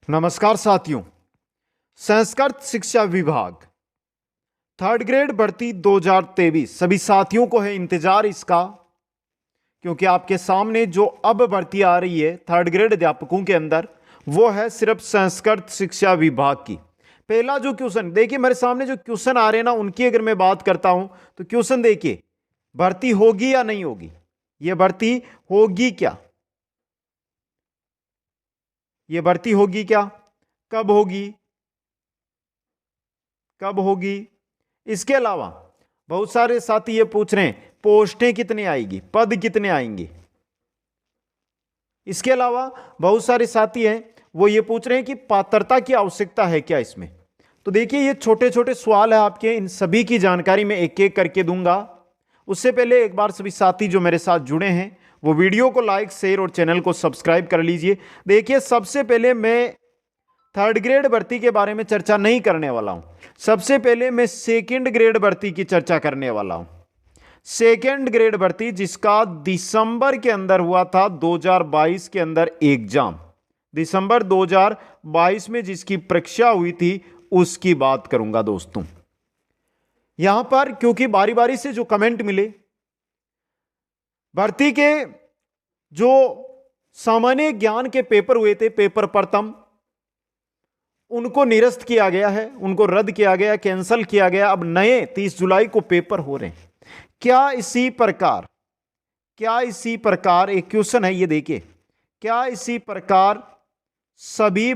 नमस्कार साथियों। संस्कृत शिक्षा विभाग थर्ड ग्रेड भर्ती 2023 सभी साथियों को है इंतजार इसका, क्योंकि आपके सामने जो अब भर्ती आ रही है थर्ड ग्रेड अध्यापकों के अंदर वो है सिर्फ संस्कृत शिक्षा विभाग की। पहला जो क्वेश्चन देखिए, मेरे सामने जो क्वेश्चन आ रहे हैं ना उनकी अगर मैं बात करता हूं तो क्वेश्चन देखिए, भर्ती होगी या नहीं होगी, यह भर्ती होगी क्या, यह भर्ती होगी क्या, कब होगी, कब होगी। इसके अलावा बहुत सारे साथी ये पूछ रहे हैं पोस्टें कितने आएगी, पद कितने आएंगे। इसके अलावा बहुत सारे साथी हैं वो ये पूछ रहे हैं कि पात्रता की आवश्यकता है क्या इसमें। तो देखिए ये छोटे छोटे सवाल है आपके, इन सभी की जानकारी मैं एक एक करके दूंगा। उससे पहले एक बार सभी साथी जो मेरे साथ जुड़े हैं वो वीडियो को लाइक शेयर और चैनल को सब्सक्राइब कर लीजिए। देखिए सबसे पहले मैं थर्ड ग्रेड भर्ती के बारे में चर्चा नहीं करने वाला हूं, सबसे पहले मैं सेकंड ग्रेड भर्ती की चर्चा करने वाला हूं। सेकंड ग्रेड भर्ती जिसका दिसंबर के अंदर हुआ था 2022 के अंदर एग्जाम, दिसंबर 2022 में जिसकी परीक्षा हुई थी उसकी बात करूंगा दोस्तों। यहां पर क्योंकि बारी बारी से जो कमेंट मिले, भर्ती के जो सामान्य ज्ञान के पेपर हुए थे, पेपर प्रथम, उनको निरस्त किया गया है, उनको रद्द किया गया, कैंसिल किया गया। अब नए 30 जुलाई को पेपर हो रहे हैं। क्या इसी प्रकार एक क्वेश्चन है, ये देखिए, क्या इसी प्रकार सभी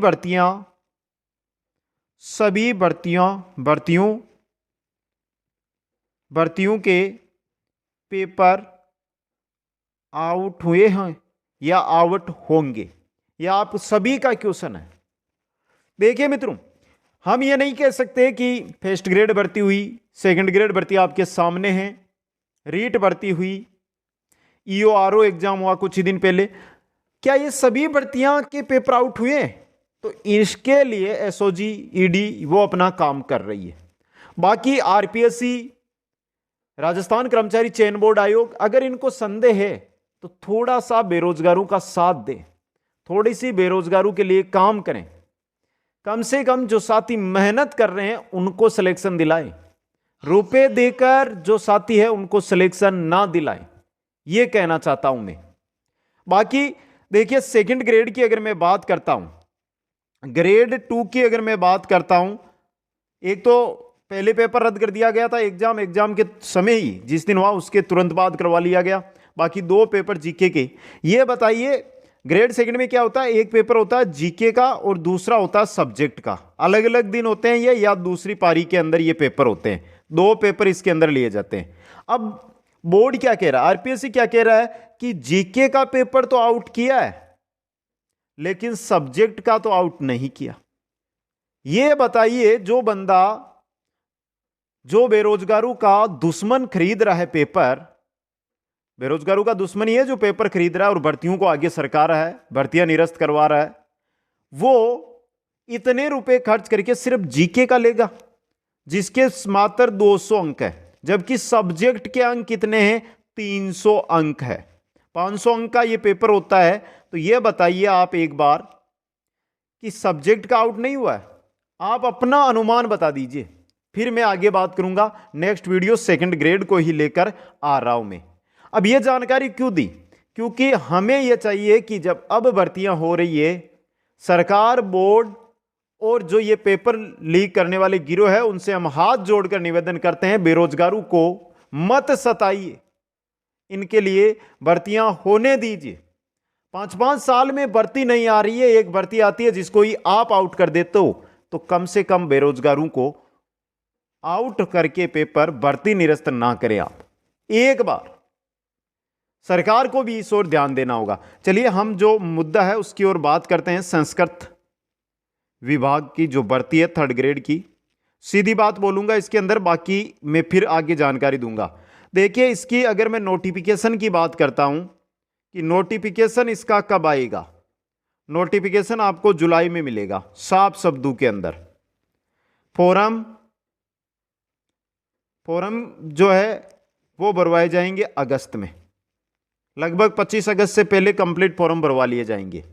भर्तियों के पेपर आउट हुए हैं या आउट होंगे, या आप सभी का क्वेश्चन है। देखिए मित्रों, हम ये नहीं कह सकते कि फर्स्ट ग्रेड भर्ती हुई, सेकंड ग्रेड भर्ती आपके सामने है, रीट भर्ती हुई, ईओआरओ एग्जाम हुआ कुछ ही दिन पहले, क्या ये सभी भर्तियां के पेपर आउट हुए? तो इसके लिए एसओजी ईडी वो अपना काम कर रही है। बाकी आरपीएससी, राजस्थान कर्मचारी चयन बोर्ड आयोग, अगर इनको संदेह है तो थोड़ा सा बेरोजगारों का साथ दें, थोड़ी सी बेरोजगारों के लिए काम करें, कम से कम जो साथी मेहनत कर रहे हैं उनको सिलेक्शन दिलाएं, रुपए देकर जो साथी है उनको सिलेक्शन ना दिलाएं, यह कहना चाहता हूं मैं। बाकी देखिए सेकंड ग्रेड की अगर मैं बात करता हूं, ग्रेड 2 की अगर मैं बात करता हूं, एक तो पहले पेपर रद्द कर दिया गया था, एग्जाम के समय ही जिस दिन हुआ उसके तुरंत बाद करवा लिया गया। बाकी 2 पेपर जीके के। ये बताइए ग्रेड सेकंड में क्या होता है, एक पेपर होता है जीके का और दूसरा होता है सब्जेक्ट का, अलग अलग दिन होते हैं ये, या दूसरी पारी के अंदर ये पेपर होते हैं, 2 पेपर इसके अंदर लिए जाते हैं। अब बोर्ड क्या कह रहा है, आरपीएससी क्या कह रहा है कि जीके का पेपर तो आउट किया है लेकिन सब्जेक्ट का तो आउट नहीं किया। ये बताइए जो बेरोजगारों का दुश्मन खरीद रहा है पेपर, बेरोजगारों का दुश्मन ही है जो पेपर खरीद रहा है और भर्तियों को आगे सरका रहा है, भर्तियां निरस्त करवा रहा है, वो इतने रुपए खर्च करके सिर्फ जीके का लेगा जिसके मात्र 200 अंक है, जबकि सब्जेक्ट के अंक कितने हैं, 300 अंक है, 500 अंक का ये पेपर होता है। तो ये बताइए आप एक बार कि सब्जेक्ट का आउट नहीं हुआ है, आप अपना अनुमान बता दीजिए, फिर मैं आगे बात करूंगा। नेक्स्ट वीडियो सेकंड ग्रेड को ही लेकर आ रहा हूं मैं। अब यह जानकारी क्यों दी, क्योंकि हमें यह चाहिए कि जब अब भर्तियां हो रही है, सरकार, बोर्ड और जो ये पेपर लीक करने वाले गिरोह है उनसे हम हाथ जोड़कर निवेदन करते हैं, बेरोजगारों को मत सताइए, इनके लिए भर्तियां होने दीजिए। 5-5 साल में भर्ती नहीं आ रही है, एक भर्ती आती है जिसको ही आप आउट कर देते हो, तो कम से कम बेरोजगारों को आउट करके पेपर भर्ती निरस्त ना करें आप। एक बार सरकार को भी इस ओर ध्यान देना होगा। चलिए हम जो मुद्दा है उसकी ओर बात करते हैं। संस्कृत विभाग की जो भर्ती है थर्ड ग्रेड की, सीधी बात बोलूंगा इसके अंदर, बाकी मैं फिर आगे जानकारी दूंगा। देखिए इसकी अगर मैं नोटिफिकेशन की बात करता हूं कि नोटिफिकेशन इसका कब आएगा, नोटिफिकेशन आपको जुलाई में मिलेगा साफ शब्दों के अंदर। फॉर्म जो है वो भरवाए जाएंगे अगस्त में, लगभग 25 अगस्त से पहले कंप्लीट फॉर्म भरवा लिए जाएंगे।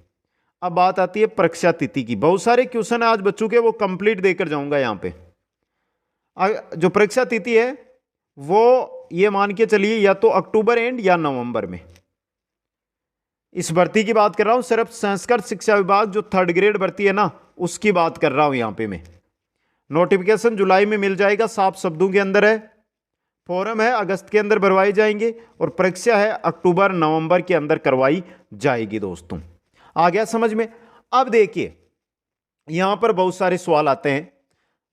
अब बात आती है परीक्षा तिथि की। बहुत सारे क्वेश्चन है आज बच्चों के, वो कंप्लीट देकर जाऊंगा यहां पे। जो परीक्षा तिथि है वो ये मान के चलिए या तो अक्टूबर एंड या नवंबर में। इस भर्ती की बात कर रहा हूं, सिर्फ संस्कृत शिक्षा विभाग जो 3rd ग्रेड भर्ती है ना, उसकी बात कर रहा हूं यहां पे मैं। नोटिफिकेशन जुलाई में मिल जाएगा, साफ शब्दों के अंदर है। फॉर्म है अगस्त के अंदर भरवाई जाएंगे और परीक्षा है अक्टूबर नवंबर के अंदर करवाई जाएगी दोस्तों। आ गया समझ में? अब देखिए यहां पर बहुत सारे सवाल आते हैं,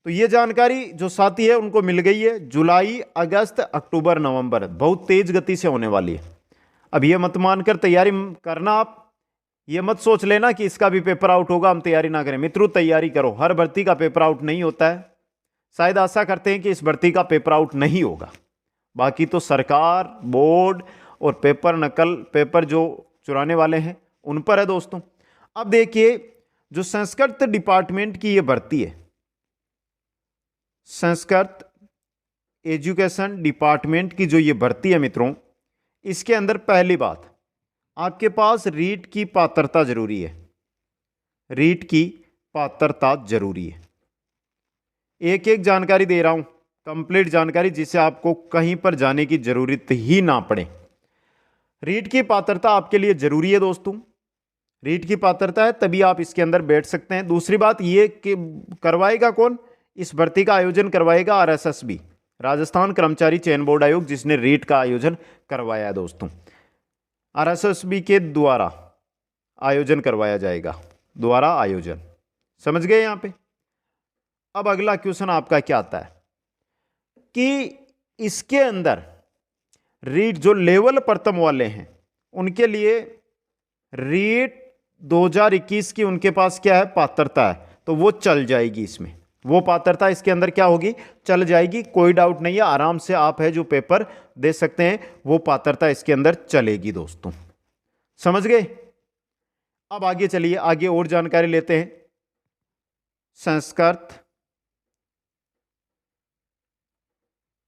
तो ये जानकारी जो साथी है उनको मिल गई है। जुलाई, अगस्त, अक्टूबर, नवंबर बहुत तेज गति से होने वाली है। अब ये मत मानकर तैयारी करना, आप ये मत सोच लेना कि इसका भी पेपर आउट होगा हम तैयारी ना करें। मित्रों तैयारी करो, हर भर्ती का पेपर आउट नहीं होता है। शायद आशा करते हैं कि इस भर्ती का पेपर आउट नहीं होगा, बाकी तो सरकार, बोर्ड और पेपर नकल, पेपर जो चुराने वाले हैं उन पर है दोस्तों। अब देखिए जो संस्कृत डिपार्टमेंट की ये भर्ती है, संस्कृत एजुकेशन डिपार्टमेंट की जो ये भर्ती है मित्रों, इसके अंदर पहली बात आपके पास रीट की पात्रता जरूरी है। रीट की पात्रता जरूरी है। एक एक जानकारी दे रहा हूं, कंप्लीट जानकारी, जिससे आपको कहीं पर जाने की जरूरत ही ना पड़े। रीट की पात्रता आपके लिए जरूरी है दोस्तों। रीट की पात्रता है तभी आप इसके अंदर बैठ सकते हैं। दूसरी बात ये कि करवाएगा कौन, इस भर्ती का आयोजन करवाएगा आरएसएसबी, राजस्थान कर्मचारी चयन बोर्ड आयोग, जिसने रीट का आयोजन करवाया है दोस्तों। आरएसएसबी के द्वारा आयोजन करवाया जाएगा, द्वारा आयोजन। समझ गए यहां पे? अब अगला क्वेश्चन आपका क्या आता है कि इसके अंदर रीट जो लेवल प्रथम वाले हैं उनके लिए रीट 2021 की उनके पास क्या है, पात्रता है, तो वो चल जाएगी इसमें। वो पात्रता इसके अंदर क्या होगी, चल जाएगी, कोई डाउट नहीं है। आराम से आप है जो पेपर दे सकते हैं, वो पात्रता इसके अंदर चलेगी दोस्तों। समझ गए? अब आगे चलिए, आगे और जानकारी लेते हैं। Sanskrit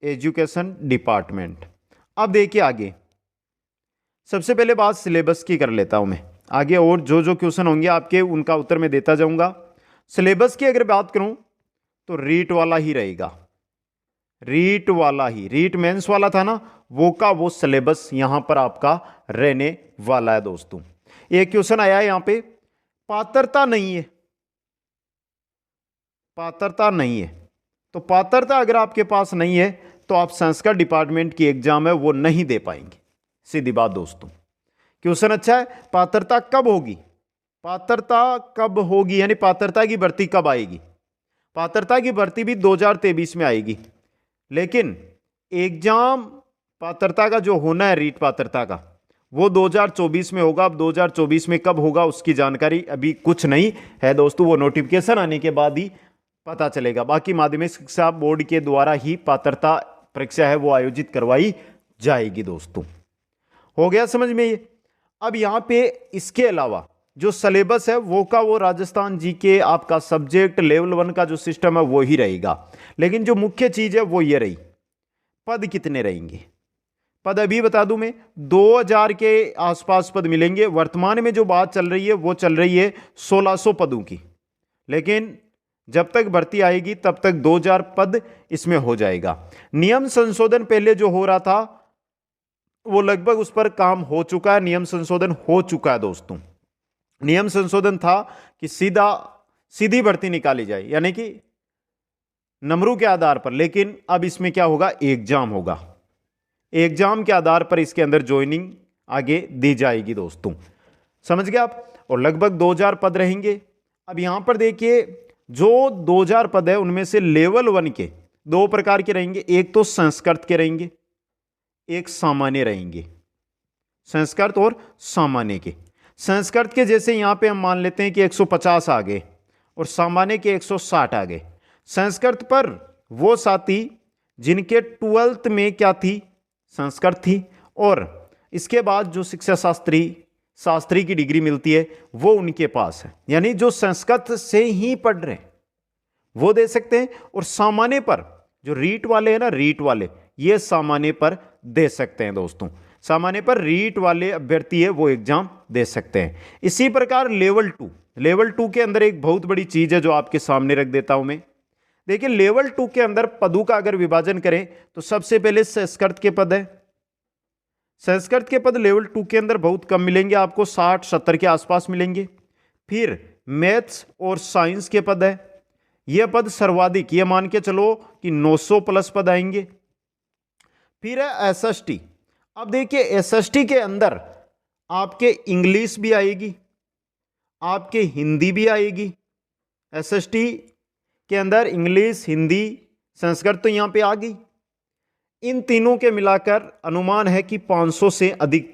education department. अब देखिए आगे, सबसे पहले बात सिलेबस की कर लेता हूं मैं। आगे और जो जो क्वेश्चन होंगे आपके उनका उत्तर मैं देता जाऊंगा। सिलेबस की अगर बात करूं तो रीट वाला ही रहेगा, रीट वाला ही, रीट मेंस वाला था ना, वो का वो सिलेबस यहां पर आपका रहने वाला है दोस्तों। एक क्वेश्चन आया है यहां पे, पात्रता नहीं है, पात्रता नहीं है, तो पात्रता अगर आपके पास नहीं है तो आप संस्कृत डिपार्टमेंट की एग्जाम है वो नहीं दे पाएंगे, सीधी बात दोस्तों। क्वेश्चन अच्छा है, पात्रता कब होगी, पात्रता कब होगी, यानी पात्रता की भर्ती कब आएगी। पात्रता की भर्ती भी 2023 में आएगी, लेकिन एग्जाम पात्रता का जो होना है रीट पात्रता का, वो 2024 में होगा। अब 2024 में कब होगा उसकी जानकारी अभी कुछ नहीं है दोस्तों, वो नोटिफिकेशन आने के बाद ही पता चलेगा। बाकी माध्यमिक शिक्षा बोर्ड के द्वारा ही पात्रता परीक्षा है वो आयोजित करवाई जाएगी दोस्तों। हो गया समझ में ये? अब यहां पे इसके अलावा जो सिलेबस है वो का वो राजस्थान जी के आपका सब्जेक्ट लेवल 1 का जो सिस्टम है वो ही रहेगा, लेकिन जो मुख्य चीज है वो ये रही, पद कितने रहेंगे। पद अभी बता दूं मैं, 2000 के आसपास पद मिलेंगे। वर्तमान में जो बात चल रही है वो चल रही है 1600 पदों की, लेकिन जब तक भर्ती आएगी तब तक 2000 पद इसमें हो जाएगा। नियम संशोधन पहले जो हो रहा था वो लगभग उस पर काम हो चुका है, नियम संशोधन हो चुका है दोस्तों। नियम संशोधन था कि सीधी भर्ती निकाली जाए, यानी कि नंबरों के आधार पर, लेकिन अब इसमें क्या होगा, एग्जाम होगा। एग्जाम के आधार पर इसके अंदर ज्वाइनिंग आगे दी जाएगी दोस्तों। समझ गए आप? और लगभग 2000 पद रहेंगे। अब यहां पर देखिए जो 2000 पद है उनमें से लेवल 1 के 2 प्रकार के रहेंगे, एक तो संस्कृत के रहेंगे, एक सामान्य रहेंगे। संस्कृत और सामान्य के, संस्कृत के जैसे यहां पे हम मान लेते हैं कि 150 आ गए और सामान्य के 160 आ गए। संस्कृत पर वो साथी जिनके 12th में क्या थी, संस्कृत थी, और इसके बाद जो शिक्षा शास्त्री की डिग्री मिलती है वो उनके पास है, यानी जो संस्कृत से ही पढ़ रहे हैं वो दे सकते हैं। और सामान्य पर जो रीट वाले हैं ना, रीट वाले ये सामान्य पर दे सकते हैं दोस्तों। सामान्य पर रीट वाले अभ्यर्थी है वो एग्जाम दे सकते हैं। इसी प्रकार लेवल टू के अंदर एक बहुत बड़ी चीज है जो आपके सामने रख देता हूं मैं। देखिए लेवल 2 के अंदर पदों का अगर विभाजन करें तो सबसे पहले संस्कृत के पद है। संस्कृत के पद लेवल 2 के अंदर बहुत कम मिलेंगे, आपको 60-70 के आसपास मिलेंगे। फिर मैथ्स और साइंस के पद है, यह पद सर्वाधिक, ये मान के चलो कि 900 प्लस पद आएंगे। फिर है एसएसटी। अब देखिए एसएसटी के अंदर आपके इंग्लिश भी आएगी, आपके हिंदी भी आएगी। एसएसटी के अंदर इंग्लिश, हिंदी, संस्कृत तो यहां पे आ गई। इन तीनों के मिलाकर अनुमान है कि 500 से अधिक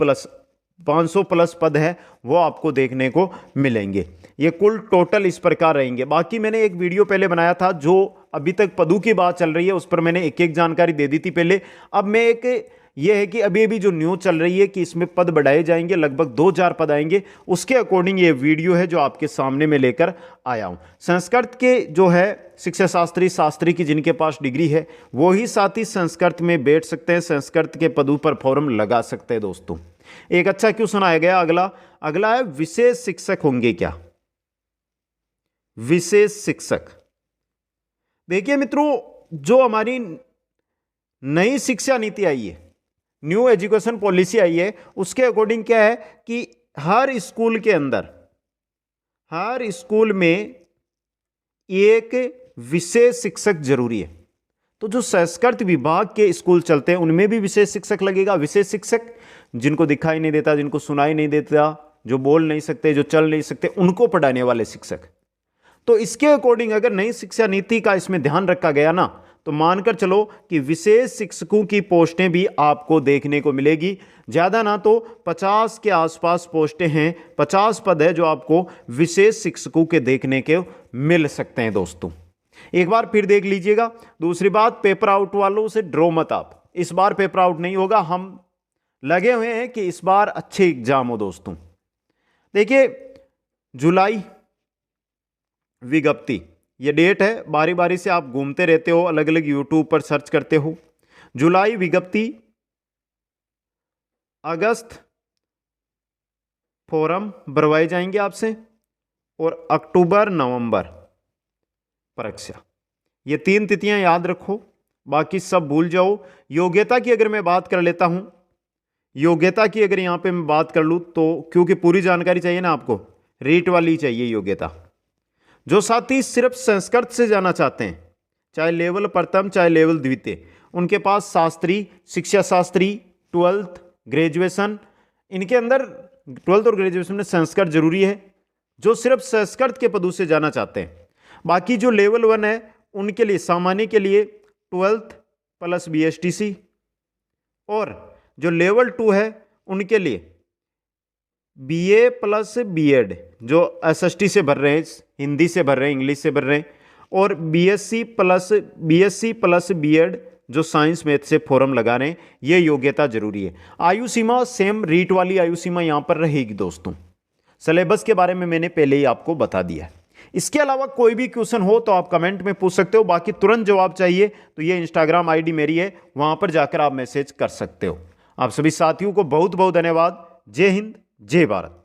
500 प्लस पद है वो आपको देखने को मिलेंगे। ये कुल टोटल इस प्रकार रहेंगे। बाकी मैंने एक वीडियो पहले बनाया था जो अभी तक पदों की बात चल रही है, उस पर मैंने एक एक जानकारी दे दी थी पहले। अब मैं एक ये है कि अभी जो न्यूज चल रही है कि इसमें पद बढ़ाए जाएंगे, लगभग 2000 पद आएंगे, उसके अकॉर्डिंग ये वीडियो है जो आपके सामने में लेकर आया हूं। संस्कृत के जो है शिक्षा शास्त्री की जिनके पास डिग्री है वो ही साथ ही संस्कृत में बैठ सकते हैं, संस्कृत के पदों पर फॉर्म लगा सकते हैं। दोस्तों एक अच्छा क्वेश्चन आया गया, अगला है विशेष शिक्षक होंगे क्या? विशेष शिक्षक, देखिए मित्रों जो हमारी नई शिक्षा नीति आई है, न्यू एजुकेशन पॉलिसी आई है, उसके अकॉर्डिंग क्या है कि हर स्कूल के अंदर, हर स्कूल में एक विशेष शिक्षक जरूरी है। तो जो संस्कृत विभाग के स्कूल चलते हैं उनमें भी विशेष शिक्षक लगेगा। विशेष शिक्षक जिनको दिखाई नहीं देता, जिनको सुनाई नहीं देता, जो बोल नहीं सकते, जो चल नहीं सकते, उनको पढ़ाने वाले शिक्षक। तो इसके अकॉर्डिंग अगर नई शिक्षा नीति का इसमें ध्यान रखा गया ना, तो मानकर चलो कि विशेष शिक्षकों की पोस्टें भी आपको देखने को मिलेगी। ज्यादा ना तो 50 के आसपास पोस्टें हैं, 50 पद है जो आपको विशेष शिक्षकों के देखने के मिल सकते हैं। दोस्तों एक बार फिर देख लीजिएगा। दूसरी बात, पेपर आउट वालों से ड्रो मत आप, इस बार पेपर आउट नहीं होगा। हम लगे हुए हैं कि इस बार अच्छे एग्जाम हो। दोस्तों देखिए जुलाई विज्ञप्ति, ये डेट है, बारी बारी से आप घूमते रहते हो, अलग अलग यूट्यूब पर सर्च करते हो। जुलाई विज्ञप्ति, अगस्त फॉर्म भरवाए जाएंगे आपसे, और अक्टूबर नवंबर परीक्षा। ये 3 तिथियां याद रखो, बाकी सब भूल जाओ। योग्यता की अगर मैं बात कर लेता हूं, योग्यता की अगर यहां पे मैं बात कर लूं तो क्योंकि पूरी जानकारी चाहिए ना आपको, रीट वाली चाहिए योग्यता। जो साथी सिर्फ संस्कृत से जाना चाहते हैं, चाहे लेवल प्रथम चाहे लेवल द्वितीय, उनके पास शास्त्री, शिक्षा शास्त्री, 12th, ग्रेजुएशन, इनके अंदर 12th और ग्रेजुएशन में संस्कृत जरूरी है। जो सिर्फ संस्कृत के पदों से जाना चाहते हैं। बाकी जो लेवल 1 है उनके लिए, सामान्य के लिए 12th प्लस BSTC, और जो लेवल 2 है उनके लिए BA प्लस BEd, जो SST से भर रहे हैं, हिंदी से भर रहे हैं, इंग्लिश से भर रहे हैं, और BSc प्लस BEd जो साइंस मैथ से फॉर्म लगा रहे हैं, ये योग्यता जरूरी है। आयु सीमा सेम रीट वाली आयु सीमा यहां पर रहेगी। दोस्तों सिलेबस के बारे में मैंने पहले ही आपको बता दिया है। इसके अलावा कोई भी क्वेश्चन हो तो आप कमेंट में पूछ सकते हो, बाकी तुरंत जवाब चाहिए तो ये इंस्टाग्राम ID मेरी है, वहां पर जाकर आप मैसेज कर सकते हो। आप सभी साथियों को बहुत बहुत धन्यवाद। जय हिंद, जय भारत।